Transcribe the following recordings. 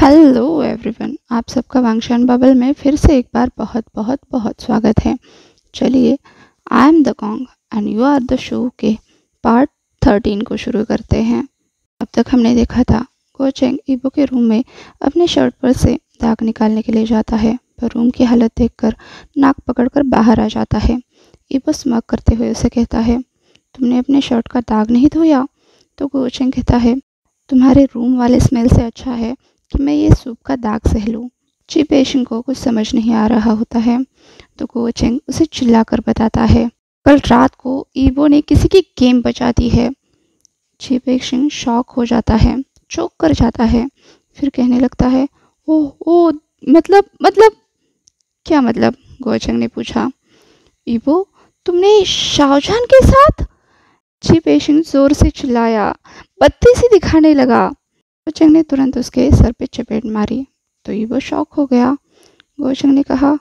Hello everyone, आप सबका वांगशान bubble में फिर से एक बार बहुत बहुत बहुत स्वागत है। चलिए, I am the kong and you are the show के पार्ट 13 को शुरू करते हैं। अब तक हमने देखा था गो चेंग ईबो के रूम में अपने शर्ट पर से दाग निकालने के लिए जाता है, पर रूम की हालत देखकर नाक पकड़कर बाहर आ जाता है। ईबो स्मग करते हुए उसे कहता है, तुमने अपने शर्ट का दाग नहीं धोया? तो गो चेंग कहता है, तुम्हारे रूम वाले स्मेल से अच्छा है कि मैं ये सूप का दाग सह लूँ। ची पेशिंग को कुछ समझ नहीं आ रहा होता है तो गो चेंग उसे चिल्लाकर बताता है, कल रात को ईबो ने किसी की गेम बचा दी है। ची पेशिंग शॉक हो जाता है, चौंक कर जाता है, फिर कहने लगता है, ओह ओह, मतलब क्या मतलब? गो चेंग ने पूछा। ईबो, तुमने शाओजान के साथ? ची पेशिंग जोर से चिल्लाया, बत्ती सी दिखाने लगा। गोचेंग ने तुरंत उसके सर पे चपेट मारी तो ईबो शॉक हो गया। गोचेंग ने कहा,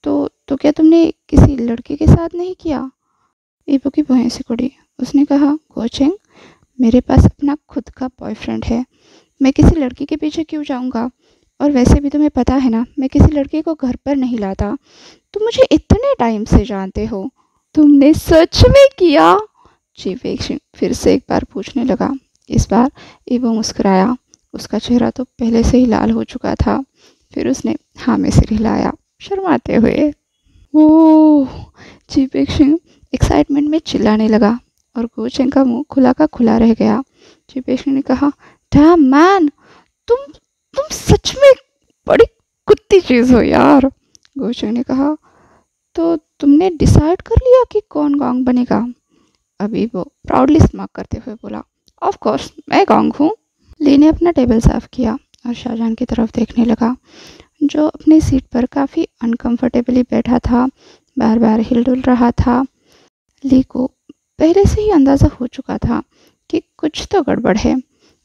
तो क्या तुमने किसी लड़के के साथ नहीं किया? ईबो की भौहें सिकुड़ी। उसने कहा, गोचेंग, मेरे पास अपना खुद का बॉयफ्रेंड है, मैं किसी लड़की के पीछे क्यों जाऊंगा? और वैसे भी तुम्हें पता है ना, मैं किसी लड़के को घर पर नहीं लाता। तुम मुझे इतने टाइम से जानते हो, तुमने सच में किया? चीफ एक्शन फिर से एक बार पूछने लगा। इस बार ईबो मुस्कुराया। उसका चेहरा तो पहले से ही लाल हो चुका था। फिर उसने हाँ में सिर हिलाया, शर्माते हुए। ओह! चीफ एक्शन एक्साइटमेंट में चिल्लाने लगा और गोचेंग का मुंह खुला का खुला रह गया। चीफ एक्शन ने कहा, डैम मैन, तुम सच में बड़ी कुत्ती चीज हो यार। गोचेंग ने कहा, तो तुमने डिसाइड कर लिया कि कौन गॉन्ग बनेगा? अभी वो प्राउडली स्मार्क करते हुए बोला, ऑफ कोर्स मैं गॉन्ग हूँ। ली ने अपना टेबल साफ किया और शाहजहां की तरफ देखने लगा, जो अपनी सीट पर काफ़ी अनकंफर्टेबली बैठा था, बार बार हिलडुल रहा था। ली को पहले से ही अंदाज़ा हो चुका था कि कुछ तो गड़बड़ है।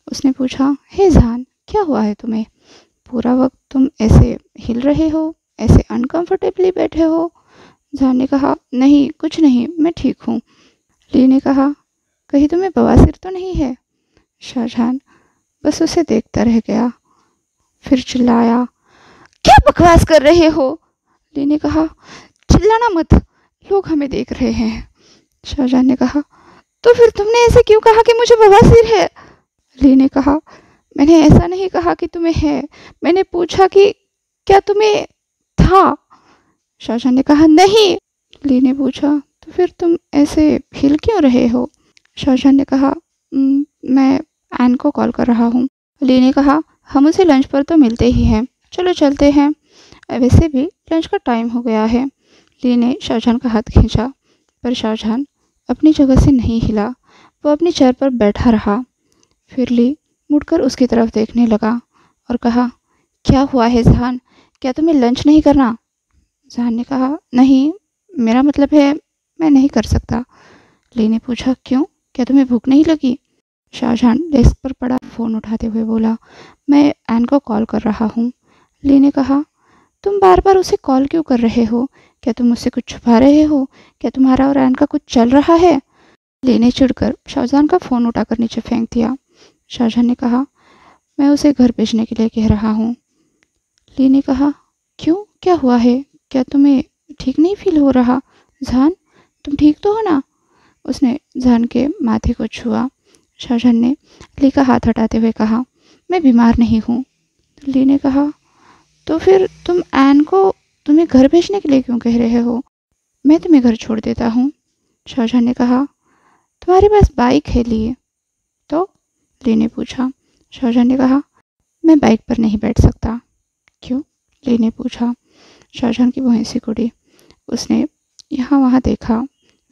उसने पूछा, हे जहान, क्या हुआ है तुम्हें? पूरा वक्त तुम ऐसे हिल रहे हो, ऐसे अनकंफर्टेबली बैठे हो। जहान ने कहा, नहीं कुछ नहीं, मैं ठीक हूँ। ली ने कहा, कहीं तुम्हें बवासीर तो नहीं है? शाहजहां बस उसे देखता रह गया, फिर चिल्लाया, क्या बकवास कर रहे हो? ली ने कहा, चिल्लाना मत, लोग हमें देख रहे हैं। शाहजहां ने कहा, तो फिर तुमने ऐसे क्यों कहा कि मुझे बवासीर है? ली ने कहा, मैंने ऐसा नहीं कहा कि तुम्हें है, मैंने पूछा कि क्या तुम्हें था? शाहजहां ने कहा, नहीं। ली ने पूछा, तो फिर तुम ऐसे हिल क्यों रहे हो? शाहजहां ने कहा, मैं एन को कॉल कर रहा हूँ। ली ने कहा, हम उसे लंच पर तो मिलते ही हैं, चलो चलते हैं, वैसे भी लंच का टाइम हो गया है। ली ने शाहजहां का हाथ खींचा, पर शाहजहां अपनी जगह से नहीं हिला, वो अपनी चेयर पर बैठा रहा। फिर ली मुड़कर उसकी तरफ देखने लगा और कहा, क्या हुआ है जहान, क्या तुम्हें लंच नहीं करना? जहान ने कहा, नहीं, मेरा मतलब है मैं नहीं कर सकता। ली ने पूछा, क्यों, क्या तुम्हें भूख नहीं लगी? शाहजहां डेस्क पर पड़ा फ़ोन उठाते हुए बोला, मैं एन को कॉल कर रहा हूँ। ली ने कहा, तुम बार बार उसे कॉल क्यों कर रहे हो? क्या तुम मुझसे कुछ छुपा रहे हो? क्या तुम्हारा और एन का कुछ चल रहा है? ली ने चिढ़कर शाहजहां का फ़ोन उठाकर नीचे फेंक दिया। शाहजहां ने कहा, मैं उसे घर भेजने के लिए कह रहा हूँ। ली ने कहा, क्यों, क्या हुआ है? क्या तुम्हें ठीक नहीं फील हो रहा? जहान, तुम ठीक तो हो ना? उसने जहान के माथे को छुआ। शाहजहां ने ली का हाथ हटाते हुए कहा, मैं बीमार नहीं हूँ। तो ली ने कहा, तो फिर तुम एन को तुम्हें घर भेजने के लिए क्यों कह रहे हो? मैं तुम्हें घर छोड़ देता हूँ। शाहजहां ने कहा, तुम्हारे पास बाइक है ली? तो ली ने पूछा। शाहजहां ने कहा, मैं बाइक पर नहीं बैठ सकता। क्यों? ली ने पूछा। शाहजहां की भौहें सिकुड़ी। उसने यहाँ वहाँ देखा,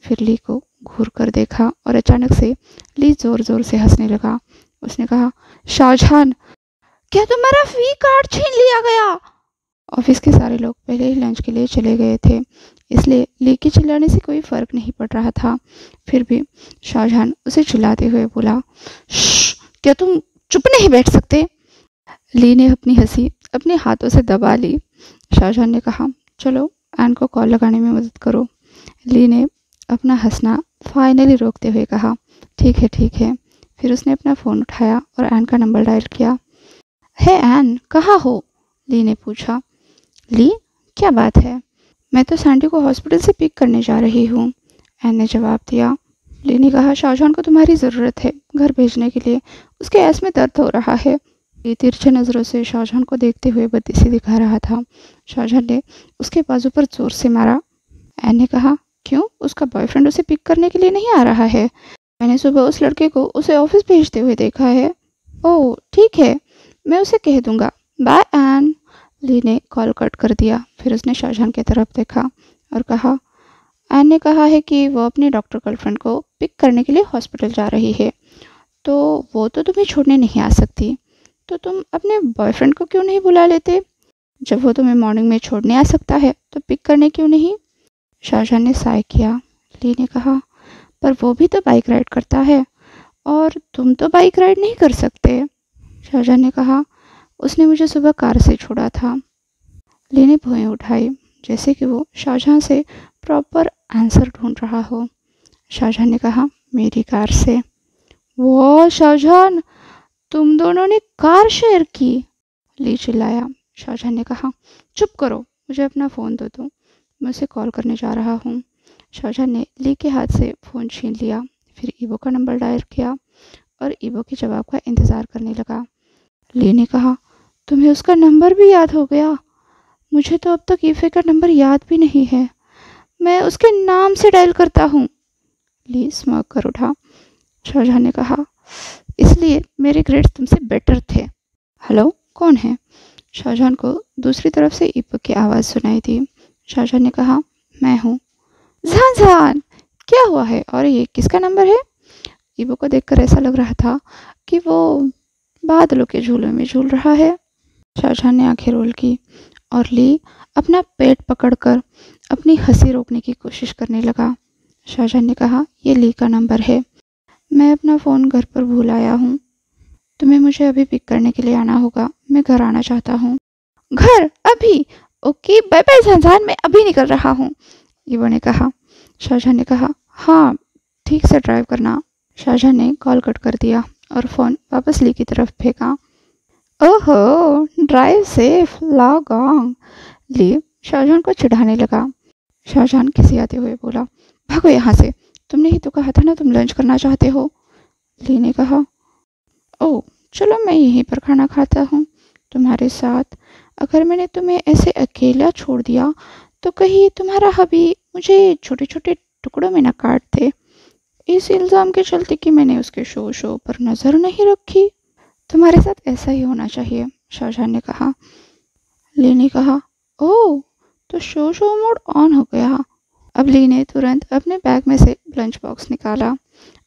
फिर ली को घूर कर देखा और अचानक से ली जोर जोर से हंसने लगा। उसने कहा, शाहजहां, क्या तुम्हारा फी कार्ड छीन लिया गया? ऑफिस के सारे लोग पहले ही लंच के लिए चले गए थे, इसलिए ली के चिल्लाने से कोई फर्क नहीं पड़ रहा था। फिर भी शाहजहां उसे चिल्लाते हुए बोला, क्या तुम चुप नहीं बैठ सकते? ली ने अपनी हंसी अपने हाथों से दबा ली। शाहजहां ने कहा, चलो एन को कॉल लगाने में मदद करो। ली ने अपना हंसना फाइनली रोकते हुए कहा, ठीक है ठीक है। फिर उसने अपना फ़ोन उठाया और एन का नंबर डायल किया। हे एन, कहाँ हो? ली ने पूछा। ली, क्या बात है? मैं तो सैंडी को हॉस्पिटल से पिक करने जा रही हूँ, एन ने जवाब दिया। ली ने कहा, शाहजहान को तुम्हारी ज़रूरत है घर भेजने के लिए, उसके ऐस में दर्द हो रहा है। ली तिरछे नज़रों से शाहजहान को देखते हुए बत्तीसी दिखा रहा था। शाहजहान ने उसके बाजू पर जोर से मारा। एन ने कहा, क्यों? उसका बॉयफ्रेंड उसे पिक करने के लिए नहीं आ रहा है? मैंने सुबह उस लड़के को उसे ऑफिस भेजते हुए देखा है। ओह ठीक है, मैं उसे कह दूंगा। Bye N. ली ने कॉल कट कर दिया। फिर उसने शाहजहान की तरफ देखा और कहा, एन ने कहा है कि वो अपनी डॉक्टर गर्लफ्रेंड को पिक करने के लिए हॉस्पिटल जा रही है, तो वो तो तुम्हें छोड़ने नहीं आ सकती। तो तुम अपने बॉयफ्रेंड को क्यों नहीं बुला लेते? जब वो तुम्हें मॉर्निंग में छोड़ने आ सकता है तो पिक करने क्यों नहीं? शाहजहान ने साय किया। ली ने कहा, पर वो भी तो बाइक राइड करता है और तुम तो बाइक राइड नहीं कर सकते। शाहजहान ने कहा, उसने मुझे सुबह कार से छोड़ा था। ली ने भुएं उठाई, जैसे कि वो शाहजहां से प्रॉपर आंसर ढूंढ रहा हो। शाहजहां ने कहा, मेरी कार से। वो शाहजहां, तुम दोनों ने कार शेयर की? ली चिल्लाया। शाहजहां ने कहा, चुप करो, मुझे अपना फ़ोन दो तो मैं उसे कॉल करने जा रहा हूँ। शाहजहां ने ली के हाथ से फ़ोन छीन लिया, फिर ईवो का नंबर डायल किया और ईवो के जवाब का इंतज़ार करने लगा। ली ने कहा, तुम्हें उसका नंबर भी याद हो गया? मुझे तो अब तक ईफे का नंबर याद भी नहीं है। मैं उसके नाम से डायल करता हूँ। ली स्मर्क कर उठा। शाहजहां ने कहा, इसलिए मेरे ग्रेड्स तुमसे बेटर थे। हेलो, कौन है? शाहजहां को दूसरी तरफ से ईवो की आवाज़ सुनाई दी। शाहजहां ने कहा, मैं हूँ। जान जान, क्या हुआ है और ये किसका नंबर है? ईवो को देखकर ऐसा लग रहा था कि वो बादलों के झूले में झूल रहा है। शाहजहां ने आंखें रोल की और ली अपना पेट पकड़कर अपनी हंसी रोकने की कोशिश करने लगा। शाहजहां ने कहा, ये ली का नंबर है, मैं अपना फ़ोन घर पर भूल आया हूँ। तुम्हें मुझे अभी पिक करने के लिए आना होगा, मैं घर आना चाहता हूँ। घर? अभी? ओके, बाय बाय शाहजहां, मैं अभी निकल रहा हूँ, ईवो ने कहा। शाहजहां ने कहा, हाँ ठीक से ड्राइव करना। शाहजहां ने कॉल कट कर दिया और फ़ोन वापस ली की तरफ फेंका। ओहो, ड्राइव सेफ, लॉग ऑन। ली शाहजहां को चिढ़ाने लगा। शाहजहां खिसियाते हुए बोला, भागो यहाँ से, तुमने ही तो कहा था ना तुम लंच करना चाहते हो। ली ने कहा, ओह चलो मैं यहीं पर खाना खाता हूँ तुम्हारे साथ। अगर मैंने तुम्हें ऐसे अकेला छोड़ दिया तो कहीं तुम्हारा हबी मुझे छोटे छोटे टुकड़ों में न काट दे, इस इल्ज़ाम के चलते कि मैंने उसके शो पर नज़र नहीं रखी। तुम्हारे साथ ऐसा ही होना चाहिए, शाहजहां ने कहा। ली ने कहा, ओह तो शो मोड ऑन हो गया। अब ली ने तुरंत अपने बैग में से लंच बॉक्स निकाला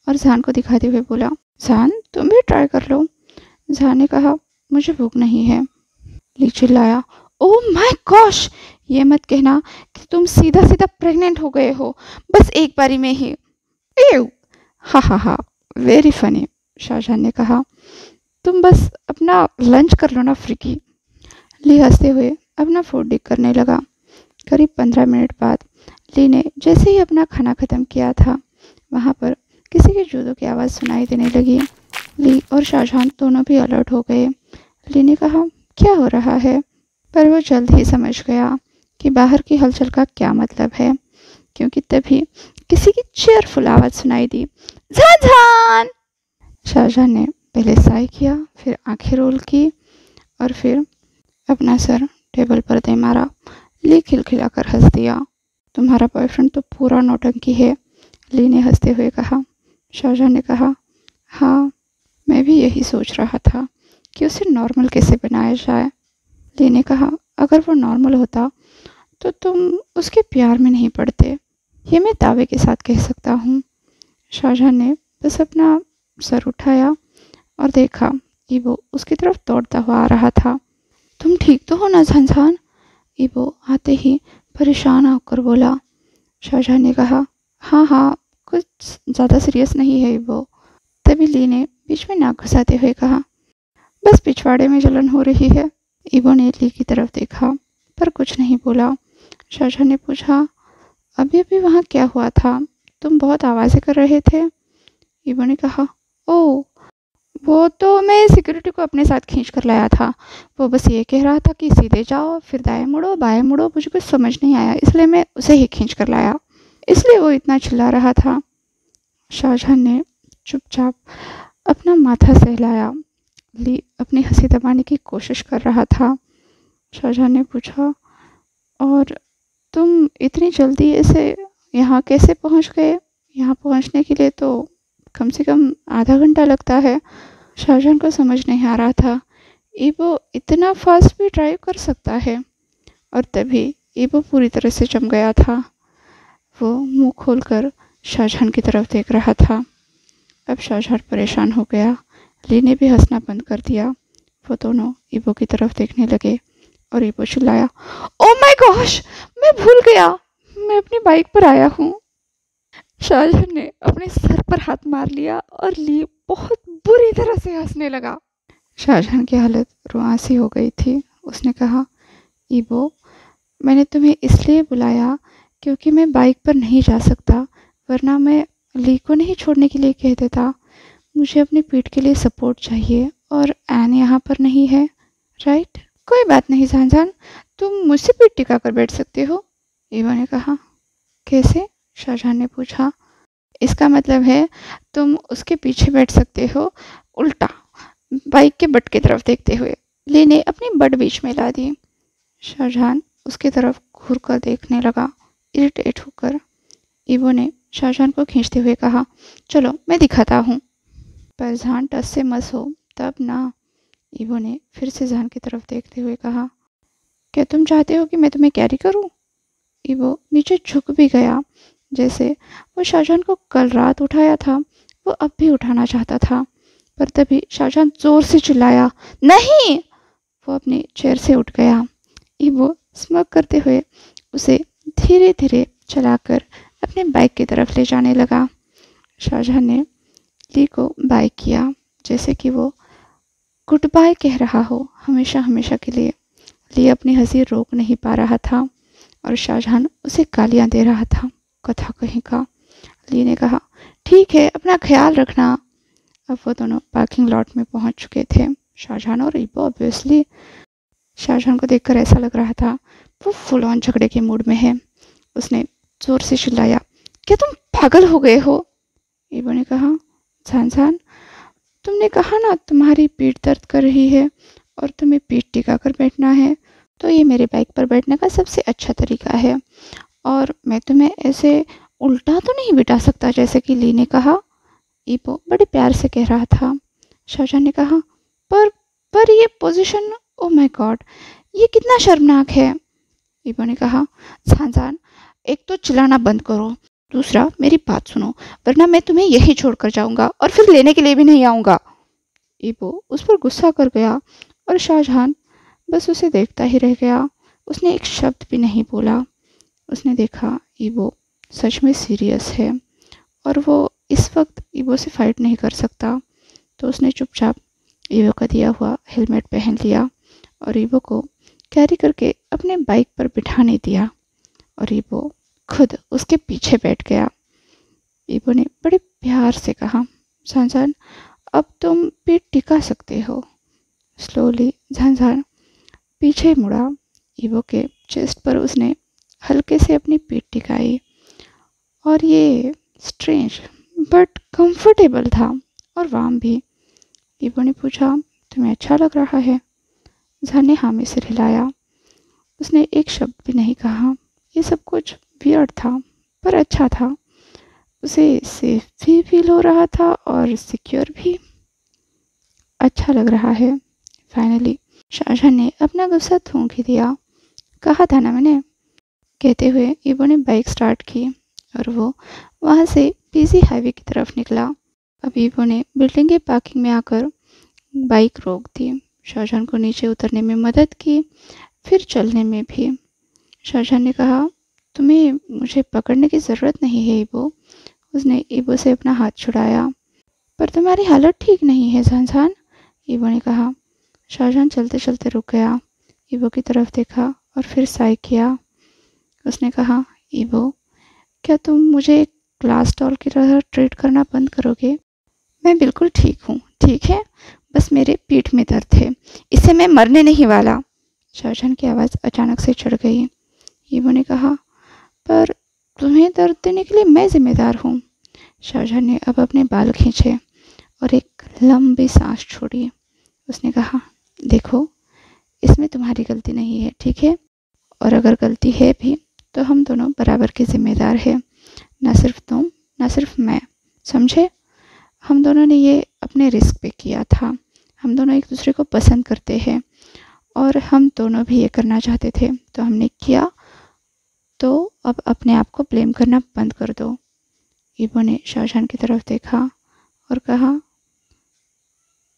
और जान को दिखाते हुए बोला, जान तुम भी ट्राई कर लो। जान ने कहा, मुझे भूख नहीं है। ली चिल्लाया, ओह माय गॉश, ये मत कहना कि तुम सीधा सीधा प्रेग्नेंट हो गए हो, बस एक बारी में ही। एव, हा हा हा, वेरी फनी। शाहजहां ने कहा, तुम बस अपना लंच कर लो ना फ्रिकी। ली हंसते हुए अपना फूड डिक करने लगा। करीब 15 मिनट बाद ली ने जैसे ही अपना खाना ख़त्म किया था, वहाँ पर किसी के जूतों की आवाज़ सुनाई देने लगी। ली और शाहजहां दोनों भी अलर्ट हो गए। ली ने कहा, क्या हो रहा है? पर वो जल्द ही समझ गया कि बाहर की हलचल का क्या मतलब है, क्योंकि तभी किसी की चेयरफुल आवाज़ सुनाई दी, झान। शाहजहां ने पहले साय किया, फिर आंखें रोल की और फिर अपना सर टेबल पर दे मारा। ली खिलखिलाकर हंस दिया। तुम्हारा बॉयफ्रेंड तो पूरा नौटंकी है, ली ने हंसते हुए कहा। शाहजहां ने कहा, हाँ मैं भी यही सोच रहा था कि उसे नॉर्मल कैसे बनाया जाए। ली ने कहा, अगर वो नॉर्मल होता तो तुम उसके प्यार में नहीं पड़ते, ये मैं दावे के साथ कह सकता हूँ। शाहजहां ने बस अपना सर उठाया और देखा ईवो उसकी तरफ दौड़ता हुआ आ रहा था। तुम ठीक तो हो ना झांझान? ईवो आते ही परेशान होकर बोला। शाहजहां ने कहा, हाँ हाँ, कुछ ज़्यादा सीरियस नहीं है ईवो। तभी ली ने बीच में नाक घुसाते हुए कहा, बस पिछवाड़े में जलन हो रही है। ईवो ने ली की तरफ देखा पर कुछ नहीं बोला। शाहजहां ने पूछा, अभी अभी वहाँ क्या हुआ था? तुम बहुत आवाज़ें कर रहे थे। ईवो ने कहा, ओह वो तो मैं सिक्योरिटी को अपने साथ खींच कर लाया था। वो बस ये कह रहा था कि सीधे जाओ, फिर दाएं मुड़ो, बाएं मुड़ो। मुझे कुछ समझ नहीं आया, इसलिए मैं उसे ही खींच कर लाया। इसलिए वो इतना चिल्ला रहा था। शाहजहां ने चुपचाप अपना माथा सहलाया। ली अपनी हंसी दबाने की कोशिश कर रहा था। शाहजहां ने पूछा, और तुम इतनी जल्दी ऐसे यहाँ कैसे पहुँच गए? यहाँ पहुँचने के लिए तो कम से कम आधा घंटा लगता है। शाहजहां को समझ नहीं आ रहा था ईबो इतना फास्ट भी ड्राइव कर सकता है। और तभी ईबो पूरी तरह से जम गया था। वो मुंह खोलकर शाहजहां की तरफ देख रहा था। अब शाहजहां परेशान हो गया। ली ने भी हंसना बंद कर दिया। वो दोनों ईबो की तरफ देखने लगे और ईबो चिल्लाया, ओ माय गॉश, मैं भूल गया, मैं अपनी बाइक पर आया हूँ। शाहजहां ने अपने सर पर हाथ मार लिया और ली बहुत बुरी तरह से हंसने लगा। शाहजहां की हालत रुआंसी हो गई थी। उसने कहा, ईबो, मैंने तुम्हें इसलिए बुलाया क्योंकि मैं बाइक पर नहीं जा सकता, वरना मैं ली को नहीं छोड़ने के लिए कह देता। मुझे अपनी पीठ के लिए सपोर्ट चाहिए और एन यहाँ पर नहीं है, राइट? कोई बात नहीं शाहजहां, तुम मुझसे पीठ टिका कर बैठ सकते हो, ईबो ने कहा। कैसे? शाहजहां ने पूछा। इसका मतलब है तुम उसके पीछे बैठ सकते हो, उल्टा, बाइक के बट की तरफ देखते हुए। ली ने अपनी बट बीच में ला दी। शाहजहां उसकी तरफ घूर कर देखने लगा, इरिटेट होकर। ईबो ने शाहजहां को खींचते हुए कहा, चलो मैं दिखाता हूँ। पर जहान टस से मस हो तब ना, ईबो ने फिर से जहान की तरफ देखते हुए कहा, क्या तुम चाहते हो कि मैं तुम्हें कैरी करूँ? ईबो नीचे झुक भी गया, जैसे वो शाहजहां को कल रात उठाया था वो अब भी उठाना चाहता था। पर तभी शाहजहां जोर से चिल्लाया, नहीं! वो अपनी चेयर से उठ गया। ईबो स्मग करते हुए उसे धीरे धीरे चलाकर अपने बाइक की तरफ ले जाने लगा। शाहजहां ने ली को बाय किया, जैसे कि वो गुड बाय कह रहा हो, हमेशा हमेशा के लिए। ली अपनी हंसी रोक नहीं पा रहा था और शाहजहां उसे गालियां दे रहा था, कथा कहीं का। ली ने कहा, ठीक है, अपना ख्याल रखना। अब वो दोनों पार्किंग लॉट में पहुंच चुके थे। शाहजहां और ईबो ऑब्वियसली। शाहजहां को देखकर ऐसा लग रहा था वो फुल ऑन झगड़े के मूड में है। उसने जोर से चिल्लाया, क्या तुम पागल हो गए हो? ईबो ने कहा, शाहजहां, तुमने कहा ना तुम्हारी पीठ दर्द कर रही है और तुम्हें पीठ टिका कर बैठना है, तो ये मेरे बाइक पर बैठने का सबसे अच्छा तरीका है। और मैं तुम्हें ऐसे उल्टा तो नहीं बिठा सकता जैसे कि ली ने कहा। ईबो बड़े प्यार से कह रहा था। शाहजहां ने कहा, पर ये पोजीशन, ओ माय गॉड, ये कितना शर्मनाक है। ईबो ने कहा, शाहजहां, एक तो चिल्लाना बंद करो, दूसरा मेरी बात सुनो, वरना मैं तुम्हें यही छोड़कर जाऊंगा और फिर लेने के लिए भी नहीं आऊंगा। ईबो उस पर गुस्सा कर गया और शाहजहां बस उसे देखता ही रह गया। उसने एक शब्द भी नहीं बोला। उसने देखा ईबो सच में सीरियस है और वो इस वक्त ईबो से फाइट नहीं कर सकता। तो उसने चुपचाप ईबो का दिया हुआ हेलमेट पहन लिया और ईबो को कैरी करके अपने बाइक पर बिठाने दिया और ईबो खुद उसके पीछे बैठ गया। ईबो ने बड़े प्यार से कहा, शाहजहां, अब तुम पीठ टिका सकते हो। स्लोली शाहजहां पीछे मुड़ा। ईबो के चेस्ट पर उसने हल्के से अपनी पीठ टिकाई और ये स्ट्रेंज बट कंफर्टेबल था और वार्म भी। ईबो ने पूछा, तुम्हें अच्छा लग रहा है? जहां ने हामी सिर हिलाया। उसने एक शब्द भी नहीं कहा। ये सब कुछ वियर्ड था पर अच्छा था। उसे सेफ भी फील हो रहा था और सिक्योर भी। अच्छा लग रहा है। फाइनली शाहजहां ने अपना गुस्सा थूक ही दिया। कहा था ना मैंने, कहते हुए ईबो ने बाइक स्टार्ट की और वो वहाँ से बिजी हाईवे की तरफ निकला। अब ईबो ने बिल्डिंग के पार्किंग में आकर बाइक रोक दी। शाहजहां को नीचे उतरने में मदद की, फिर चलने में भी। शाहजहां ने कहा, तुम्हें मुझे पकड़ने की ज़रूरत नहीं है ईबो। उसने ईबो से अपना हाथ छुड़ाया। पर तुम्हारी हालत ठीक नहीं है शाहजहां, ईबो ने कहा। शाहजहां चलते चलते रुक गया, ईबो की तरफ देखा और फिर साय किया। उसने कहा, ईबो, क्या तुम मुझे एक ग्लास डॉल की तरह ट्रीट करना बंद करोगे? मैं बिल्कुल ठीक हूँ, ठीक है, बस मेरे पीठ में दर्द है, इससे मैं मरने नहीं वाला। शाहजहां की आवाज़ अचानक से चढ़ गई। ईवो ने कहा, पर तुम्हें दर्द देने के लिए मैं जिम्मेदार हूँ। शाहजहां ने अब अपने बाल खींचे और एक लंबी सांस छोड़ी। उसने कहा, देखो, इसमें तुम्हारी गलती नहीं है, ठीक है? और अगर गलती है भी तो हम दोनों बराबर के जिम्मेदार हैं, ना सिर्फ तुम ना सिर्फ मैं, समझे? हम दोनों ने ये अपने रिस्क पे किया था। हम दोनों एक दूसरे को पसंद करते हैं और हम दोनों भी ये करना चाहते थे, तो हमने किया। तो अब अपने आप को ब्लेम करना बंद कर दो। ईवो ने शाहजहां की तरफ देखा और कहा,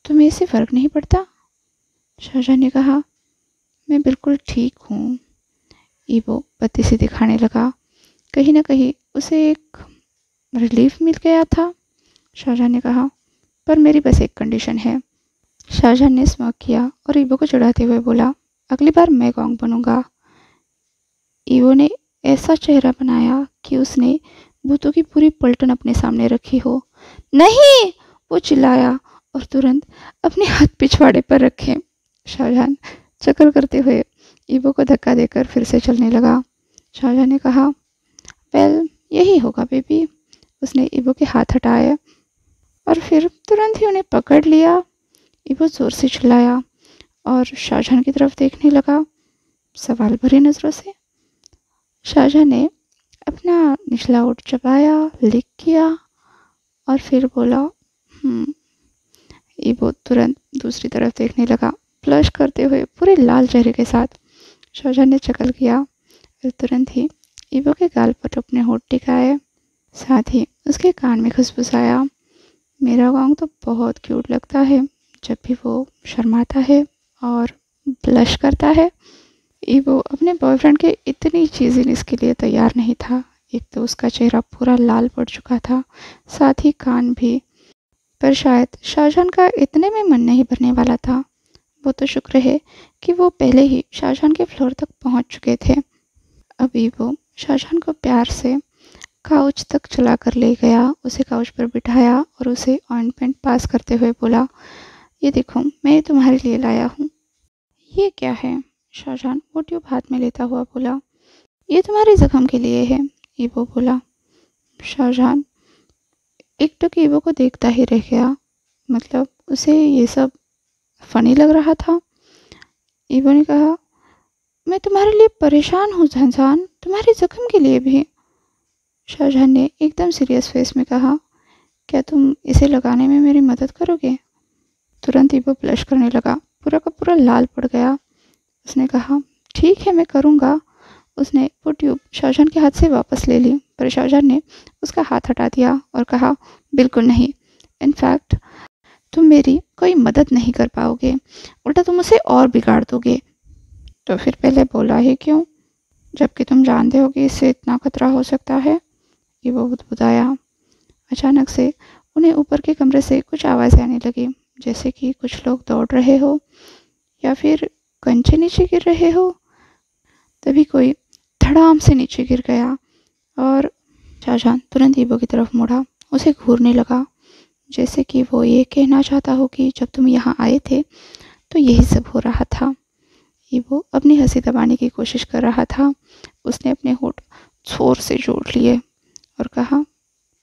तुम्हें इससे फ़र्क नहीं पड़ता? शाहजहां ने कहा, मैं बिल्कुल ठीक हूँ। ईवो बत्ती से दिखाने लगा। कहीं ना कहीं उसे एक रिलीफ मिल गया था। शाहजहां ने कहा, पर मेरी बस एक कंडीशन है। शाहजहां ने स्मोक किया और ईवो को चिढ़ाते हुए बोला, अगली बार मैं गॉन्ग बनूंगा। ईवो ने ऐसा चेहरा बनाया कि उसने भूतों की पूरी पलटन अपने सामने रखी हो। नहीं! वो चिल्लाया और तुरंत अपने हाथ पिछवाड़े पर रखे। शाहजहां चक्कर करते हुए ईवो को धक्का देकर फिर से चलने लगा। शाहजहां ने कहा, वेल, यही होगा बेबी। उसने ईवो के हाथ हटाए और फिर तुरंत ही उन्हें पकड़ लिया। ईवो जोर से चिल्लाया और शाहजहां की तरफ देखने लगा, सवाल भरी नजरों से। शाहजहां ने अपना निचला होंठ चबाया, लिक किया और फिर बोला, ईवो तुरंत दूसरी तरफ देखने लगा, ब्लश करते हुए पूरे लाल चेहरे के साथ। शाहजहां ने चकल किया और तुरंत ही ईवो के गाल पर अपने होंठ टिकाए, साथ ही उसके कान में खुशबुसाया। मेरा गॉन्ग तो बहुत क्यूट लगता है जब भी वो शर्माता है और ब्लश करता है। ईवो अपने बॉयफ्रेंड के इतनी चीज़ें इसके लिए तैयार नहीं था। एक तो उसका चेहरा पूरा लाल पड़ चुका था, साथ ही कान भी। पर शायद शाहजहां का इतने में मन नहीं भरने वाला था। वो तो शुक्र है कि वो पहले ही शाहजहां के फ्लोर तक पहुंच चुके थे। अब ईवो शाहजहां को प्यार से काउच तक चला कर ले गया, उसे काउच पर बिठाया और उसे ऑइंटमेंट पास करते हुए बोला, ये देखो, मैं तुम्हारे लिए लाया हूँ। ये क्या है? शाहजहां वो ट्यूब हाथ में लेता हुआ बोला, ये तुम्हारे जख्म के लिए है। ईवो बोला। शाहजहां एकटक ईवो को देखता ही रह गया, मतलब उसे ये सब फनी लग रहा था। ईवो ने कहा, मैं तुम्हारे लिए परेशान हूँ शाहजहां, तुम्हारे जख्म के लिए भी। शाहजहां ने एकदम सीरियस फेस में कहा, क्या तुम इसे लगाने में मेरी मदद करोगे? तुरंत ईवो ब्लश करने लगा, पूरा का पूरा लाल पड़ गया। उसने कहा, ठीक है, मैं करूँगा। उसने वो ट्यूब शाहजहां के हाथ से वापस ले ली, पर शाहजहां ने उसका हाथ हटा दिया और कहा, बिल्कुल नहीं। इनफैक्ट तुम मेरी कोई मदद नहीं कर पाओगे, उल्टा तुम उसे और बिगाड़ दोगे। तो फिर पहले बोला ही क्यों, जबकि तुम जानते हो कि इससे इतना खतरा हो सकता है? ये वो बुदबुदाया। अचानक से उन्हें ऊपर के कमरे से कुछ आवाज़ें आने लगी, जैसे कि कुछ लोग दौड़ रहे हो या फिर कंचे नीचे गिर रहे हो। तभी कोई धड़ाम से नीचे गिर गया और शाहजहां तुरंत ईवो की तरफ मुड़ा, उसे घूरने लगा, जैसे कि वो ये कहना चाहता हो कि जब तुम यहाँ आए थे तो यही सब हो रहा था। ईवो अपनी हंसी दबाने की कोशिश कर रहा था। उसने अपने होंठ जोर से जोड़ लिए और कहा,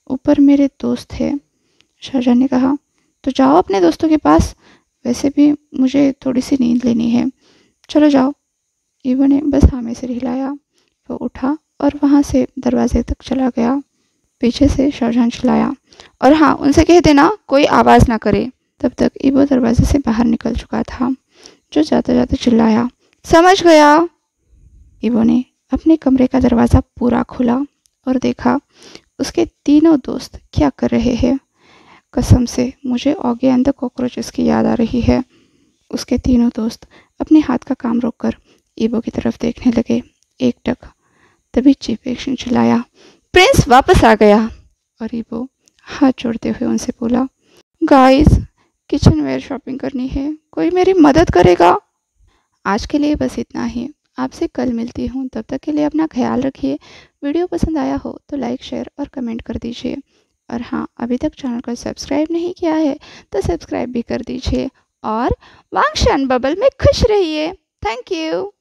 ऊपर मेरे दोस्त है। शाहजहां ने कहा, तो जाओ अपने दोस्तों के पास, वैसे भी मुझे थोड़ी सी नींद लेनी है, चलो जाओ। ईवो ने बस हाँ में सिर हिलाया। वो उठा और वहाँ से दरवाजे तक चला गया। पीछे से शाहजहां चिल्लाया, और हाँ, उनसे कह देना कोई आवाज़ ना करे। तब तक ईवो दरवाजे से बाहर निकल चुका था, जो जाते जाते चिल्लाया, समझ गया। ईवो ने अपने कमरे का दरवाज़ा पूरा खोला और देखा उसके तीनों दोस्त क्या कर रहे हैं। कसम से मुझे ऑगी एंड द कॉकरोचेस की याद आ रही है। उसके तीनों दोस्त अपने हाथ का काम रोककर ईवो की तरफ देखने लगे, एकटक। तभी चीफ एक्शन चिल्लाया, प्रिंस वापस आ गया। और ईवो हाथ जोड़ते हुए उनसे बोला, गाइस, किचन वेयर शॉपिंग करनी है, कोई मेरी मदद करेगा? आज के लिए बस इतना ही। आपसे कल मिलती हूँ, तब तक के लिए अपना ख्याल रखिए। वीडियो पसंद आया हो तो लाइक, शेयर और कमेंट कर दीजिए। और हाँ, अभी तक चैनल को सब्सक्राइब नहीं किया है तो सब्सक्राइब भी कर दीजिए और वांगशान बबल में खुश रहिए। Thank you.